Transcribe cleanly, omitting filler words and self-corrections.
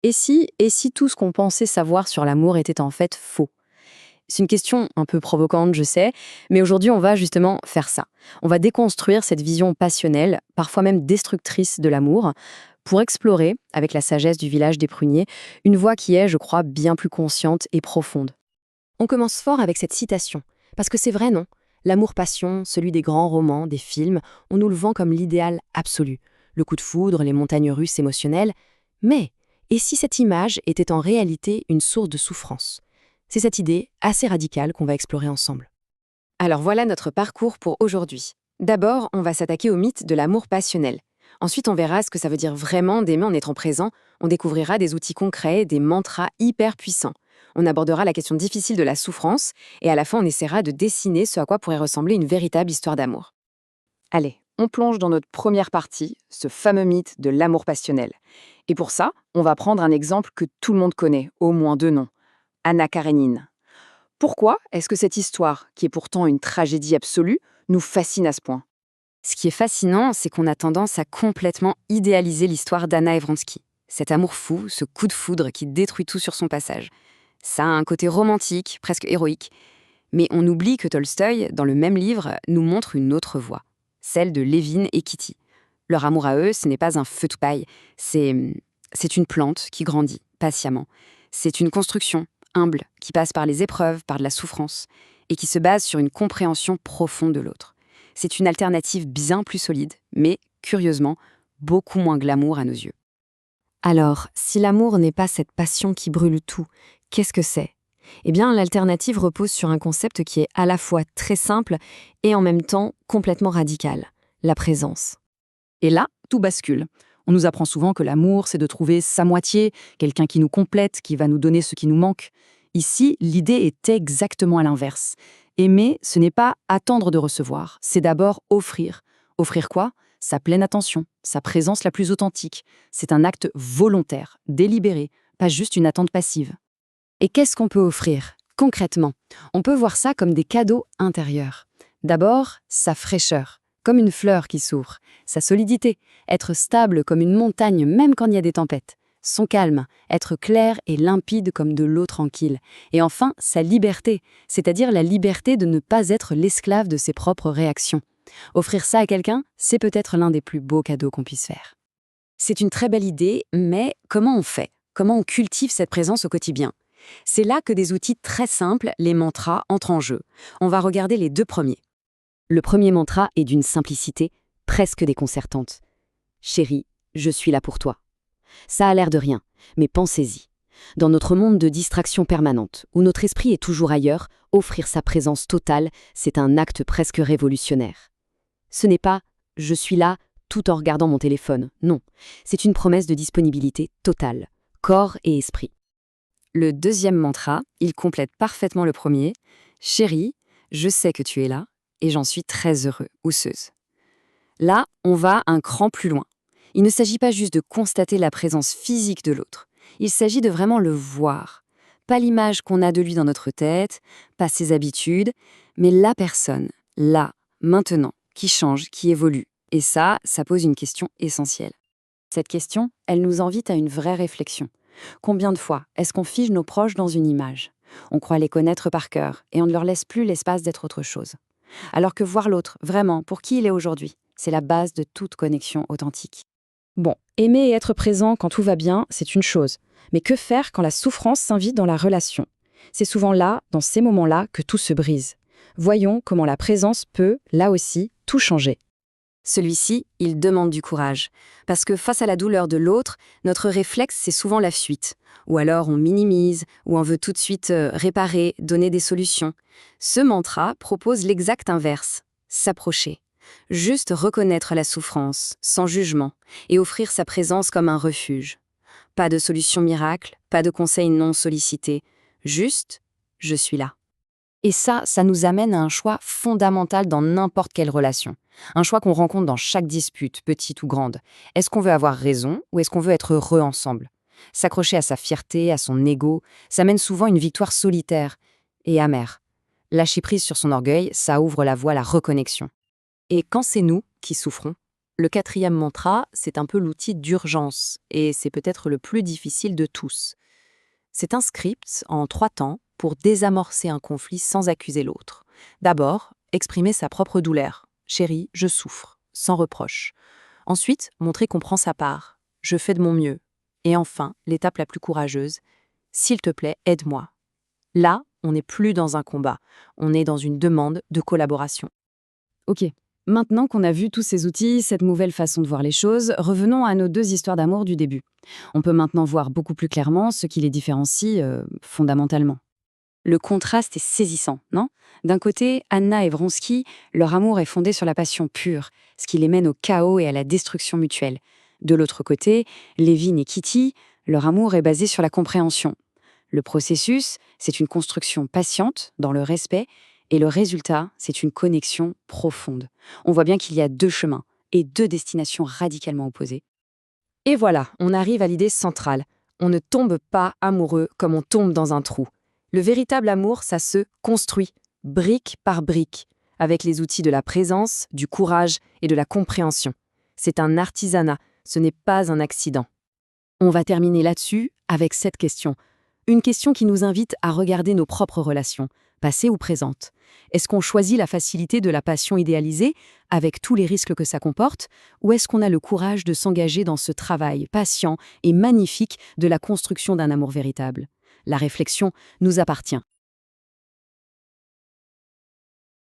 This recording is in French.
Et si tout ce qu'on pensait savoir sur l'amour était en fait faux? C'est une question un peu provocante, je sais, mais aujourd'hui, on va justement faire ça. On va déconstruire cette vision passionnelle, parfois même destructrice de l'amour, pour explorer, avec la sagesse du village des pruniers, une voie qui est, je crois, bien plus consciente et profonde. On commence fort avec cette citation, parce que c'est vrai, non? L'amour-passion, celui des grands romans, des films, on nous le vend comme l'idéal absolu. Le coup de foudre, les montagnes russes émotionnelles. Mais, et si cette image était en réalité une source de souffrance? C'est cette idée assez radicale qu'on va explorer ensemble. Alors voilà notre parcours pour aujourd'hui. D'abord, on va s'attaquer au mythe de l'amour passionnel. Ensuite, on verra ce que ça veut dire vraiment d'aimer en étant présent. On découvrira des outils concrets, des mantras hyper puissants. On abordera la question difficile de la souffrance et à la fin, on essaiera de dessiner ce à quoi pourrait ressembler une véritable histoire d'amour. Allez, on plonge dans notre première partie, ce fameux mythe de l'amour passionnel. Et pour ça, on va prendre un exemple que tout le monde connaît, au moins deux noms. Anna Karénine. Pourquoi est-ce que cette histoire, qui est pourtant une tragédie absolue, nous fascine à ce point? Ce qui est fascinant, c'est qu'on a tendance à complètement idéaliser l'histoire d'Anna Evronski. Cet amour fou, ce coup de foudre qui détruit tout sur son passage. Ça a un côté romantique, presque héroïque. Mais on oublie que Tolstoï, dans le même livre, nous montre une autre voie, celle de Lévin et Kitty. Leur amour à eux, ce n'est pas un feu de paille, c'est une plante qui grandit patiemment. C'est une construction humble qui passe par les épreuves, par de la souffrance, et qui se base sur une compréhension profonde de l'autre. C'est une alternative bien plus solide, mais, curieusement, beaucoup moins glamour à nos yeux. Alors, si l'amour n'est pas cette passion qui brûle tout, qu'est-ce que c'est? Eh bien, l'alternative repose sur un concept qui est à la fois très simple et en même temps complètement radical, la présence. Et là, tout bascule. On nous apprend souvent que l'amour, c'est de trouver sa moitié, quelqu'un qui nous complète, qui va nous donner ce qui nous manque. Ici, l'idée est exactement à l'inverse. Aimer, ce n'est pas attendre de recevoir, c'est d'abord offrir. Offrir quoi? Sa pleine attention, sa présence la plus authentique. C'est un acte volontaire, délibéré, pas juste une attente passive. Et qu'est-ce qu'on peut offrir, concrètement? On peut voir ça comme des cadeaux intérieurs. D'abord, sa fraîcheur, comme une fleur qui s'ouvre, sa solidité, être stable comme une montagne même quand il y a des tempêtes, son calme, être clair et limpide comme de l'eau tranquille, et enfin sa liberté, c'est-à-dire la liberté de ne pas être l'esclave de ses propres réactions. Offrir ça à quelqu'un, c'est peut-être l'un des plus beaux cadeaux qu'on puisse faire. C'est une très belle idée, mais comment on fait? Comment on cultive cette présence au quotidien? C'est là que des outils très simples, les mantras, entrent en jeu. On va regarder les deux premiers. Le premier mantra est d'une simplicité presque déconcertante. Chérie, je suis là pour toi. Ça a l'air de rien, mais pensez-y. Dans notre monde de distraction permanente, où notre esprit est toujours ailleurs, offrir sa présence totale, c'est un acte presque révolutionnaire. Ce n'est pas « je suis là » tout en regardant mon téléphone, non. C'est une promesse de disponibilité totale, corps et esprit. Le deuxième mantra, il complète parfaitement le premier. Chérie, je sais que tu es là et j'en suis très heureux ou heureuse. Là, on va un cran plus loin. Il ne s'agit pas juste de constater la présence physique de l'autre. Il s'agit de vraiment le voir. Pas l'image qu'on a de lui dans notre tête, pas ses habitudes, mais la personne, là, maintenant, qui change, qui évolue. Et ça pose une question essentielle. Cette question, elle nous invite à une vraie réflexion. Combien de fois est-ce qu'on fige nos proches dans une image? On croit les connaître par cœur et on ne leur laisse plus l'espace d'être autre chose. Alors que voir l'autre, vraiment, pour qui il est aujourd'hui, c'est la base de toute connexion authentique. Bon, aimer et être présent quand tout va bien, c'est une chose. Mais que faire quand la souffrance s'invite dans la relation? C'est souvent là, dans ces moments-là, que tout se brise. Voyons comment la présence peut, là aussi, tout changer. Celui-ci, il demande du courage. Parce que face à la douleur de l'autre, notre réflexe, c'est souvent la fuite. Ou alors on minimise, ou on veut tout de suite réparer, donner des solutions. Ce mantra propose l'exact inverse, s'approcher. Juste reconnaître la souffrance, sans jugement, et offrir sa présence comme un refuge. Pas de solution miracle, pas de conseils non sollicités. Juste, je suis là. Et ça nous amène à un choix fondamental dans n'importe quelle relation. Un choix qu'on rencontre dans chaque dispute, petite ou grande. Est-ce qu'on veut avoir raison ou est-ce qu'on veut être heureux ensemble? S'accrocher à sa fierté, à son ego, ça mène souvent à une victoire solitaire et amère. Lâcher prise sur son orgueil, ça ouvre la voie à la reconnexion. Et quand c'est nous qui souffrons, Le quatrième mantra, c'est un peu l'outil d'urgence, et c'est peut-être le plus difficile de tous. C'est un script en 3 temps pour désamorcer un conflit sans accuser l'autre. D'abord, exprimer sa propre douleur. Chérie, je souffre, sans reproche. Ensuite, montrer qu'on prend sa part. Je fais de mon mieux. Et enfin, l'étape la plus courageuse, s'il te plaît, aide-moi. Là, on n'est plus dans un combat, on est dans une demande de collaboration. Ok, maintenant qu'on a vu tous ces outils, cette nouvelle façon de voir les choses, revenons à nos 2 histoires d'amour du début. On peut maintenant voir beaucoup plus clairement ce qui les différencie fondamentalement. Le contraste est saisissant, non? D'un côté, Anna et Vronsky, leur amour est fondé sur la passion pure, ce qui les mène au chaos et à la destruction mutuelle. De l'autre côté, Levin et Kitty, leur amour est basé sur la compréhension. Le processus, c'est une construction patiente, dans le respect, et le résultat, c'est une connexion profonde. On voit bien qu'il y a 2 chemins et 2 destinations radicalement opposées. Et voilà, on arrive à l'idée centrale. On ne tombe pas amoureux comme on tombe dans un trou. Le véritable amour, ça se construit, brique par brique, avec les outils de la présence, du courage et de la compréhension. C'est un artisanat, ce n'est pas un accident. On va terminer là-dessus avec cette question. Une question qui nous invite à regarder nos propres relations, passées ou présentes. Est-ce qu'on choisit la facilité de la passion idéalisée, avec tous les risques que ça comporte, ou est-ce qu'on a le courage de s'engager dans ce travail patient et magnifique de la construction d'un amour véritable? La réflexion nous appartient.